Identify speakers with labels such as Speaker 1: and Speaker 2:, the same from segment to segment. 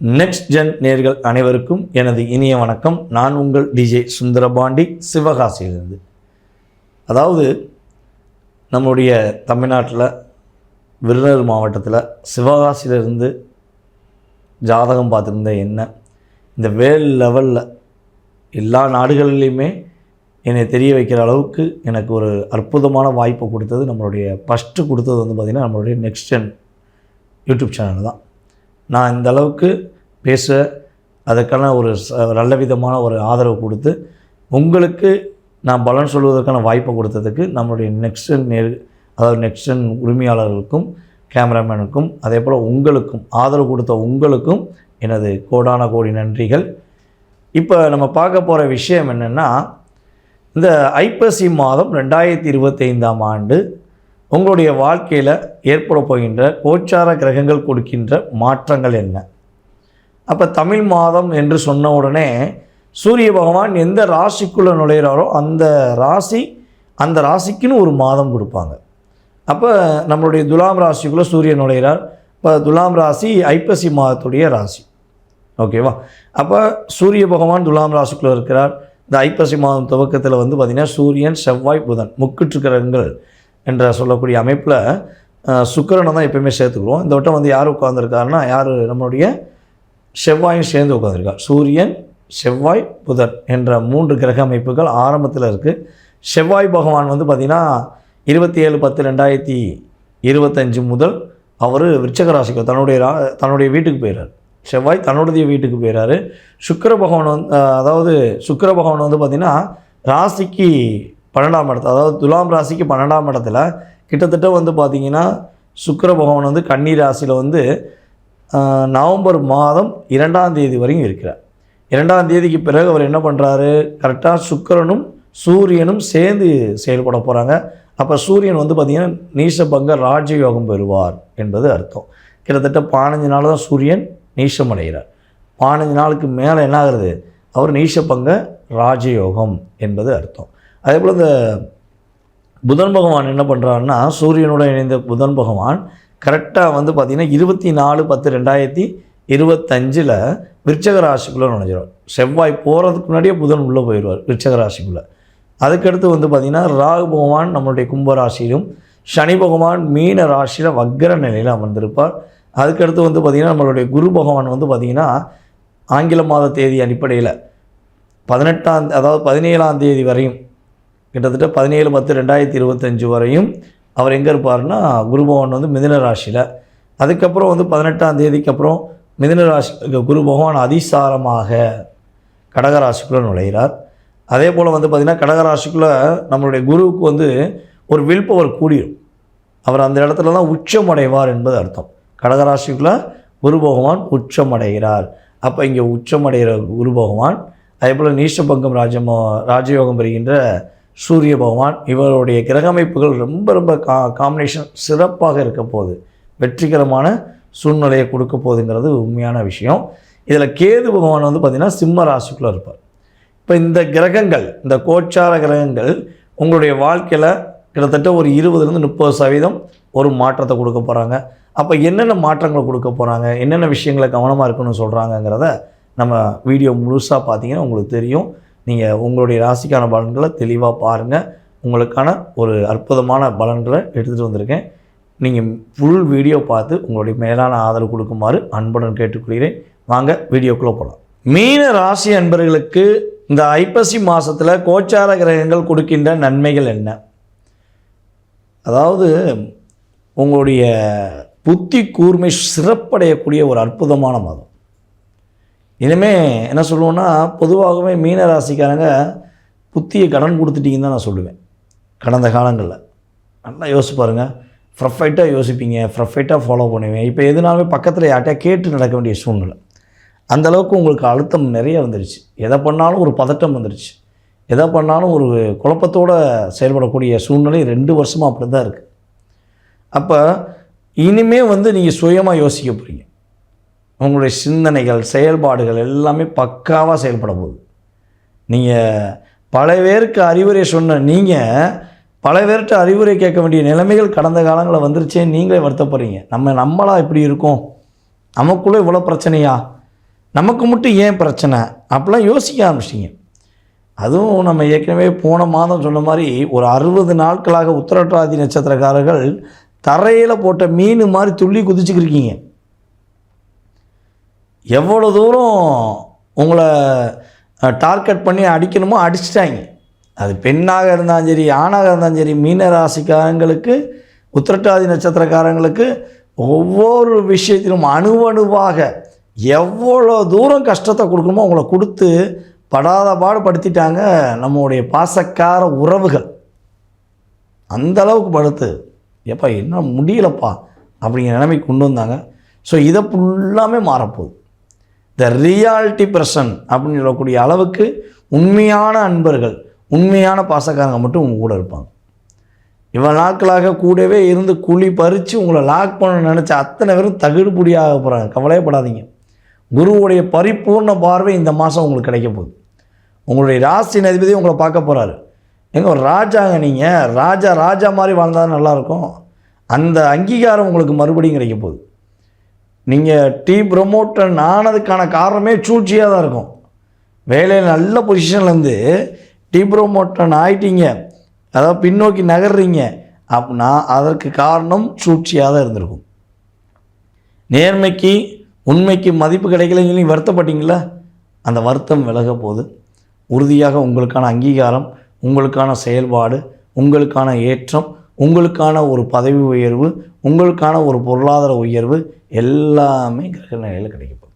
Speaker 1: Next gen நேர்கள் அனைவருக்கும் எனது இனிய வணக்கம். நான் உங்கள் டிஜே சுந்தரபாண்டி, சிவகாசியிலிருந்து. அதாவது நம்முடைய தமிழ்நாட்டில் விருதுநகர் மாவட்டத்தில் சிவகாசியிலிருந்து ஜாதகம் பார்த்துருந்த என்ன இந்த வேர்ல்டு லெவலில் எல்லா நாடுகளிலையுமே என்னை தெரிய வைக்கிற அளவுக்கு எனக்கு ஒரு அற்புதமான வாய்ப்பை கொடுத்தது நம்மளுடைய ஃபஸ்ட்டு கொடுத்தது பார்த்திங்கன்னா நம்மளுடைய நெக்ஸ்ட் ஜென் யூடியூப் சேனல் தான். நான் இந்த அளவுக்கு பேச அதுக்கான ஒரு நல்ல விதமான ஒரு ஆதரவு கொடுத்து உங்களுக்கு நான் பலன் சொல்வதற்கான வாய்ப்பை கொடுத்ததுக்கு நம்மளுடைய நெக்ஸ்ட் ஜென் உரிமையாளர்களுக்கும் கேமராமேனுக்கும் அதே போல் உங்களுக்கும் ஆதரவு கொடுத்த உங்களுக்கும் எனது கோடான கோடி நன்றிகள். இப்போ நம்ம பார்க்க போகிற விஷயம் என்னென்னா, இந்த ஐப்பசி மாதம் 2025ஆம் ஆண்டு உங்களுடைய வாழ்க்கையில் ஏற்பட போகின்ற கோச்சார கிரகங்கள் கொடுக்கின்ற மாற்றங்கள் என்ன. அப்போ தமிழ் மாதம் என்று சொன்ன உடனே சூரிய பகவான் எந்த ராசிக்குள்ளே நுழைகிறாரோ அந்த ராசிக்குன்னு ஒரு மாதம் கொடுப்பாங்க. அப்போ நம்மளுடைய துலாம் ராசிக்குள்ளே சூரியன் நுழைகிறார். இப்போ துலாம் ராசி ஐப்பசி மாதத்துடைய ராசி, ஓகேவா? அப்போ சூரிய பகவான் துலாம் ராசிக்குள்ளே இருக்கிறார். இந்த ஐப்பசி மாதம் துவக்கத்தில் பார்த்திங்கன்னா சூரியன், செவ்வாய், புதன் முக்கிட்டு கிரகங்கள் என்ற சொல்லக்கூடிய அமைப்பில் சுக்கிரனை தான் எப்பயுமே சேர்த்துக்குவோம். இந்த வட்டம் யார் உட்காந்துருக்காருன்னா நம்மளுடைய செவ்வாயும் சேர்ந்து உட்காந்துருக்கார். சூரியன், செவ்வாய், புதன் என்ற 3 கிரக அமைப்புகள் ஆரம்பத்தில் இருக்குது. செவ்வாய் பகவான் பார்த்திங்கன்னா 27/10/2025 முதல் அவர் விருச்சிக ராசிக்கு தன்னுடைய வீட்டுக்கு போயிடுறார். செவ்வாய் தன்னுடைய வீட்டுக்கு போயிடுறாரு. சுக்கிர பகவான் சுக்கிர பகவான் பார்த்திங்கன்னா ராசிக்கு 12ஆம் இடத்துல, அதாவது துலாம் ராசிக்கு 12ஆம் இடத்துல கிட்டத்தட்ட பார்த்திங்கன்னா சுக்கிர பகவான் கன்னி ராசியில் நவம்பர் மாதம் 2ஆம் தேதி வரையும் இருக்கிறார். 2ஆம் தேதிக்கு பிறகு அவர் என்ன பண்ணுறாரு, கரெக்டாக சுக்கிரனும் சூரியனும் சேர்ந்து செயல்பட போகிறாங்க. அப்போ சூரியன் பார்த்திங்கன்னா நீசபங்க ராஜயோகம் பெறுவார் என்பது அர்த்தம். கிட்டத்தட்ட 15 நாள் தான் சூரியன் நீசம் அடைகிறார். 15 நாளுக்கு மேலே என்ன ஆகுறது, அவர் நீசபங்க ராஜயோகம் என்பது அர்த்தம். அதே போல் இந்த புதன் பகவான் என்ன பண்ணுறாருன்னா, சூரியனோட இணைந்த புதன் பகவான் கரெக்டாக பார்த்திங்கன்னா 24/10/2025 விருச்சிக ராசிக்குள்ளே நுழைஞ்சிடும். செவ்வாய் போகிறதுக்கு முன்னாடியே புதன் உள்ளே போயிடுவார் விருச்சிக ராசிக்குள்ளே. அதுக்கடுத்து பார்த்திங்கன்னா ராகு பகவான் நம்மளுடைய கும்பராசியிலும், சனி பகவான் மீன ராசியில் வக்ர நிலையில் அமர்ந்திருப்பார். அதுக்கடுத்து பார்த்திங்கன்னா நம்மளுடைய குரு பகவான் பார்த்திங்கன்னா ஆங்கில மாத தேதி அடிப்படையில் 17ஆம் தேதி வரையும், கிட்டத்தட்ட 17/10/2025 வரையும் அவர் எங்கே இருப்பார்னா குரு பகவான் மிதுன ராசியில். அதுக்கப்புறம் 18ஆம் தேதிக்கு அப்புறம் மிதுன ராசி குரு பகவான் அதிசாரமாக கடகராசிக்குள்ளே நுழைகிறார். அதே போல் பார்த்திங்கன்னா கடகராசிக்குள்ளே நம்மளுடைய குருவுக்கு ஒரு வில் பவர் கூடிடும். அவர் அந்த இடத்துல தான் உச்சமடைவார் என்பது அர்த்தம். கடகராசிக்குள்ளே குரு பகவான் உச்சமடைகிறார். அப்போ இங்கே உச்சமடைகிற குரு பகவான், அதே போல் நீசபங்கம் ராஜயோகம் பெறுகின்ற சூரிய பகவான், இவருடைய கிரக அமைப்புகள் ரொம்ப காம்பினேஷன் சிறப்பாக இருக்க போகுது. வெற்றிகரமான சூழ்நிலையை கொடுக்க போகுதுங்கிறது உண்மையான விஷயம். இதில் கேது பகவான் பார்த்திங்கன்னா சிம்ம ராசிக்குள்ளே இருப்பார். இப்போ இந்த கிரகங்கள், இந்த கோச்சார கிரகங்கள் உங்களுடைய வாழ்க்கையில் கிட்டத்தட்ட ஒரு 20-30% ஒரு மாற்றத்தை கொடுக்க போகிறாங்க. அப்போ என்னென்ன மாற்றங்களை கொடுக்க போகிறாங்க, என்னென்ன விஷயங்களை கவனமாக இருக்கணும்னு சொல்கிறாங்கங்கிறத நம்ம வீடியோ முழுசாக பார்த்தீங்கன்னா உங்களுக்கு தெரியும். நீங்கள் உங்களுடைய ராசிக்கான பலன்களை தெளிவாக பாருங்கள். உங்களுக்கான ஒரு அற்புதமான பலன்களை எடுத்துகிட்டு வந்திருக்கேன். நீங்கள் ஃபுல் வீடியோ பார்த்து உங்களுடைய மேலான ஆதரவு கொடுக்குமாறு அன்புடன் கேட்டுக்கொள்கிறேன். வாங்க வீடியோக்குள்ளே போகலாம். மீன ராசி அன்பர்களுக்கு இந்த ஐப்பசி மாதத்தில் கோச்சார கிரகங்கள் கொடுக்கின்ற நன்மைகள் என்ன? அதாவது உங்களுடைய புத்தி கூர்மை சிறப்படையக்கூடிய ஒரு அற்புதமான மாதம். இனிமேல் என்ன சொல்லுவோன்னா, பொதுவாகவே மீன ராசிக்காரங்க புத்தியை கடன் கொடுத்துட்டிங்கன்னு தான் நான் சொல்லுவேன். கடந்த காலங்களில் நல்லா யோசிச்சு பாருங்கள். ப்ரஃபெக்டாக யோசிப்பீங்க, ப்ரஃபெக்டாக ஃபாலோ பண்ணுவீங்க. இப்போ எதுனாலுமே பக்கத்தில் யார்கிட்டயா கேட்டு நடக்க வேண்டிய சூழ்நிலை. அந்தளவுக்கு உங்களுக்கு அழுத்தம் நிறைய வந்துடுச்சு. எதை பண்ணாலும் ஒரு பதட்டம் வந்துடுச்சு. எதை பண்ணாலும் ஒரு குழப்பத்தோடு செயல்படக்கூடிய சூழ்நிலை 2 வருஷமாக அப்படி தான் இருக்குது. அப்போ இனிமேல் நீங்கள் சுயமாக யோசிக்க போகிறீங்க. உங்களுடைய சிந்தனைகள், செயல்பாடுகள் எல்லாமே பக்காவாக செயல்பட போகுது. நீங்கள் பல பேருக்கு அறிவுரை சொன்ன பல பேர்கிட்ட அறிவுரை கேட்க வேண்டிய நிலைமைகள் கடந்த காலங்களில் வந்துருச்சே, நீங்களே வருத்தப்படுறீங்க. நம்மளா இப்படி இருக்கோம், நமக்குள்ளே இவ்வளோ பிரச்சனையா, நமக்கு மட்டும் ஏன் பிரச்சனை அப்படிலாம் யோசிக்க ஆரம்பிச்சிட்டிங்க. அதுவும் நம்ம ஏற்கனவே போன மாதம் சொன்ன மாதிரி ஒரு 60 நாட்களாக உத்திரட்டாதி நட்சத்திரக்காரர்கள் தரையில் போட்ட மீன் மாதிரி துள்ளி குதிச்சுக்கிருக்கீங்க. எவ்வளோ தூரம் உங்களை டார்கெட் பண்ணி அடிக்கணுமோ அடிச்சிட்டாங்க. அது பெண்ணாக இருந்தாலும் சரி, ஆணாக இருந்தாலும் சரி, மீன ராசிக்காரங்களுக்கு, உத்திரட்டாதி நட்சத்திரக்காரங்களுக்கு ஒவ்வொரு விஷயத்திலும் அணுவாக எவ்வளோ தூரம் கஷ்டத்தை கொடுக்கணுமோ அவங்கள கொடுத்து படாத பாடுபடுத்திட்டாங்க நம்மளுடைய பாசக்கார உறவுகள். அந்த அளவுக்கு படுத்து எப்பா என்ன முடியலப்பா அப்படிங்கிற நிலைமைக்கு கொண்டு வந்தாங்க. ஸோ இதை ஃபுல்லாமே மாறப்போகுது. த ரியாலிட்டி பர்சன் அப்படின்னு சொல்லக்கூடிய அளவுக்கு உண்மையான அன்பர்கள், உண்மையான பாசக்காரங்க மட்டும் உங்கள் கூட இருப்பாங்க. இவ்வளோ நாட்களாக கூடவே இருந்து குழி பறித்து உங்களை லாக் பண்ண நினச்ச அத்தனை பேரும் தகுடுபடியாக போகிறாங்க. கவலையப்படாதீங்க. குருவுடைய பரிபூர்ண பார்வை இந்த மாதம் உங்களுக்கு கிடைக்க போகுது. உங்களுடைய ராசி அதிபதி உங்களை பார்க்க போகிறாரு. ஒரு ராஜாங்க, நீங்கள் ராஜா மாதிரி வாழ்ந்தால் நல்லாயிருக்கும். அந்த அங்கீகாரம் உங்களுக்கு மறுபடியும் கிடைக்க போகுது. நீங்கள் ப்ரமோட்டர் ஆனதுக்கான காரணமே சூழ்ச்சியாக தான் இருக்கும். வேலையில் நல்ல பொசிஷன்லேருந்து ப்ரமோட்டர் ஆகிட்டீங்க, அதாவது பின்னோக்கி நகர்றீங்க அப்படின்னா அதற்கு காரணம் சூழ்ச்சியாக தான் இருந்திருக்கும். நேர்மைக்கு உண்மைக்கு மதிப்பு கிடைக்கலன்னு சொல்லி வருத்தப்பட்டீங்களா, அந்த வருத்தம் விலக போகுது. உறுதியாக உங்களுக்கான அங்கீகாரம், உங்களுக்கான செயல்பாடு, உங்களுக்கான ஏற்றம், உங்களுக்கான ஒரு பதவி உயர்வு, உங்களுக்கான ஒரு பொருளாதார உயர்வு எல்லாமே கிரக நிலையில் கிடைக்கப்போகுது.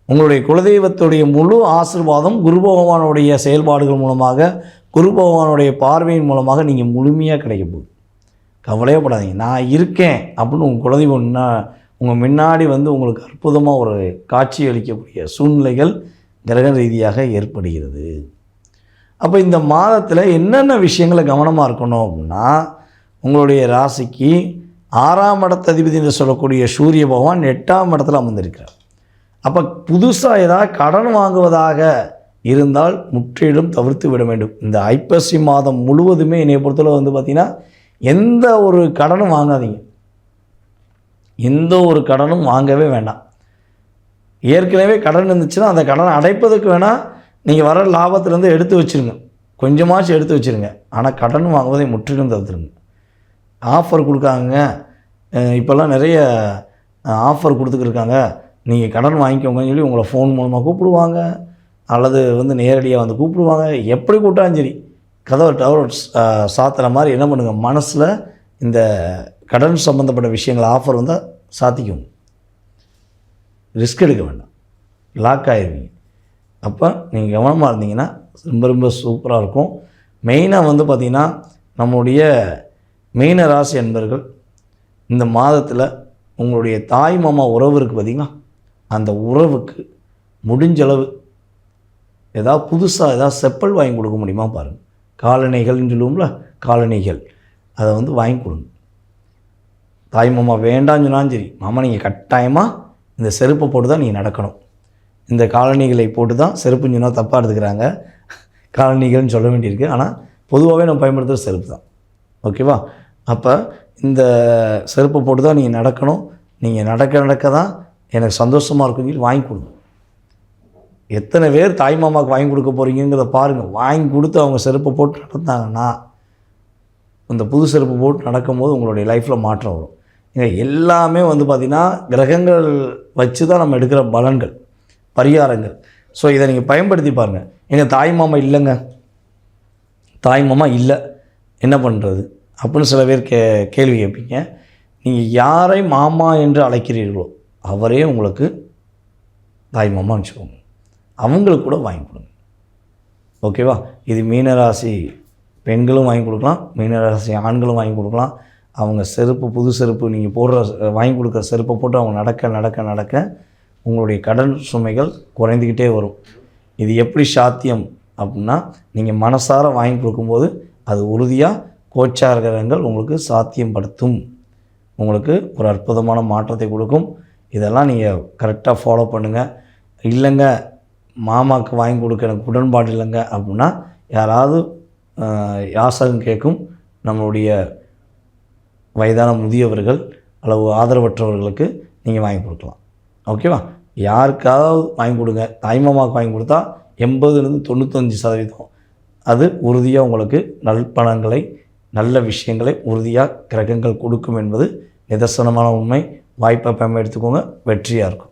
Speaker 1: உங்களுடைய குலதெய்வத்துடைய முழு ஆசீர்வாதம் குரு பகவானுடைய செயல்பாடுகள் மூலமாக, குரு பகவானுடைய பார்வையின் மூலமாக நீங்கள் முழுமையாக கிடைக்க போகுது. கவலையப்படாதீங்க. நான் இருக்கேன் அப்படின்னு உங்கள் குலதெய்வம் உங்கள் முன்னாடி வந்து உங்களுக்கு அற்புதமாக ஒரு காட்சி அளிக்கக்கூடிய சூழ்நிலைகள் கிரக ரீதியாக ஏற்படுகிறது. அப்போ இந்த மாதத்தில் என்னென்ன விஷயங்களை கவனமாக இருக்கணும் அப்படின்னா, உங்களுடைய ராசிக்கு 6ஆம் இடத்து அதிபதி என்று சொல்லக்கூடிய சூரிய பகவான் 8ஆம் இடத்துல அமர்ந்திருக்கிறார். அப்போ புதுசாக ஏதாவது கடன் வாங்குவதாக இருந்தால் முற்றிலும் தவிர்த்து விட வேண்டும். இந்த ஐப்பசி மாதம் முழுவதுமே என்னை பொறுத்தவரை வந்து பார்த்திங்கன்னா எந்த ஒரு கடனும் வாங்காதீங்க. எந்த ஒரு கடனும் வாங்கவே வேண்டாம். ஏற்கனவே கடன் இருந்துச்சுன்னா அந்த கடனை அடைப்பதற்கு வேணால் நீங்கள் வர லாபத்திலேருந்து எடுத்து வச்சுருங்க, கொஞ்சமாச்சும் எடுத்து வச்சுருங்க. ஆனால் கடன் வாங்குவதை முற்றிலும் தவிர்த்துருங்க. ஆஃபர் கொடுக்காங்க, இப்போல்லாம் நிறைய ஆஃபர் கொடுத்துக்கிருக்காங்க, நீங்கள் கடன் வாங்கிக்கோங்கன்னு சொல்லி உங்களை ஃபோன் மூலமாக கூப்பிடுவாங்க, அல்லது வந்து நேரடியாக வந்து கூப்பிடுவாங்க. எப்படி கூப்பிட்டாலும் சரி, கதவை டவர் சாத்துற மாதிரி என்ன பண்ணுங்கள், மனசில் இந்த கடன் சம்மந்தப்பட்ட விஷயங்கள் ஆஃபர் வந்தால் சாத்திக்கும். ரிஸ்க் எடுக்க வேண்டாம், லாக் ஆகிடுவீங்க. அப்போ நீங்கள் கவனமாக இருந்தீங்கன்னா ரொம்ப ரொம்ப சூப்பராக இருக்கும். மெயினாக வந்து பார்த்திங்கன்னா நம்முடைய மீன ராசி அன்பர்கள் இந்த மாதத்தில் உங்களுடைய தாய் மாமா உறவு இருக்குது பார்த்திங்களா, அந்த உறவுக்கு முடிஞ்சளவு ஏதாவது புதுசாக ஏதாவது செப்பல் வாங்கி கொடுக்க முடியுமா பாருங்கள். காலணிகள்னு சொல்லுவோம்ல, காலணிகள் அதை வந்து வாங்கி கொடுங்க. தாய் மாமா வேண்டாம்னு சொன்னாலும் சரி, மாமா நீங்கள் கட்டாயமாக இந்த செருப்பை போட்டு தான் நீங்கள் நடக்கணும், இந்த காலணிகளை போட்டு தான் செருப்புன்னு சொன்னால் தப்பாக எடுத்துக்கிறாங்க, காலணிகள்னு சொல்ல வேண்டியிருக்கு. ஆனால் பொதுவாகவே நம்ம பயன்படுத்துகிற செருப்பு தான். ஓகேவா? அப்போ இந்த செருப்பை போட்டு தான் நீங்கள் நடக்கணும். நீங்கள் நடக்க தான் எனக்கு சந்தோஷமாக இருக்குன்னு சொல்லி வாங்கி கொடுங்க. எத்தனை பேர் தாய் மாமாவுக்கு வாங்கி கொடுக்க போகிறீங்கிறத பாருங்கள். வாங்கி கொடுத்து அவங்க செருப்பை போட்டு நடந்தாங்கன்னா, இந்த புது செருப்பு போட்டு நடக்கும்போது உங்களுடைய லைஃப்பில் மாற்றம் வரும். எல்லாமே வந்து பார்த்திங்கன்னா கிரகங்கள் வச்சு தான் நம்ம எடுக்கிற பலன்கள், பரிகாரங்கள். ஸோ இதை நீங்கள் பயன்படுத்தி பாருங்கள். எங்கள் தாய் மாமா இல்லைங்க, தாய் மாமா இல்லை, என்ன பண்ணுறது அப்படின்னு சில பேர் கேள்வி கேட்பீங்க. நீங்கள் யாரை மாமா என்று அழைக்கிறீர்களோ அவரே உங்களுக்கு தாய் மாமான்னு வச்சுக்கோங்க. அவங்களுக்கு கூட வாங்கி கொடுங்க. ஓகேவா? இது மீனராசி பெண்களும் வாங்கி கொடுக்கலாம், மீனராசி ஆண்களும் வாங்கி கொடுக்கலாம். அவங்க செருப்பு, புது செருப்பு நீங்கள் போடுற வாங்கி கொடுக்குற செருப்பை போட்டு அவங்க நடக்க உங்களுடைய கடன் சுமைகள் குறைந்துக்கிட்டே வரும். இது எப்படி சாத்தியம் அப்படின்னா, நீங்கள் மனசார வாங்கி கொடுக்கும்போது அது உறுதியாக கோச்சார கிரகங்கள் உங்களுக்கு சாத்தியப்படுத்தும், உங்களுக்கு ஒரு அற்புதமான மாற்றத்தை கொடுக்கும். இதெல்லாம் நீங்கள் கரெக்டாக ஃபாலோ பண்ணுங்கள். இல்லைங்க மாமாவுக்கு வாங்கி கொடுக்க எனக்கு உடன்பாடு இல்லைங்க அப்படின்னா, யாராவது யாசகம் கேட்கும் நம்மளுடைய வயதான முதியவர்கள் அல்லது ஆதரவற்றவர்களுக்கு நீங்கள் வாங்கி கொடுக்கலாம். ஓகேவா? யாருக்காவது வாங்கி கொடுங்க. தாய்மாமாவுக்கு வாங்கி கொடுத்தா 80-95% அது உறுதியாக உங்களுக்கு நல்பணங்களை நல்ல விஷயங்களை உறுதியாக கிரகங்கள் கொடுக்கும் என்பது நிதர்சனமான உண்மை. வாய்ப்பை பயன்படுத்திக்கோங்க. வெற்றியாக இருக்கும்.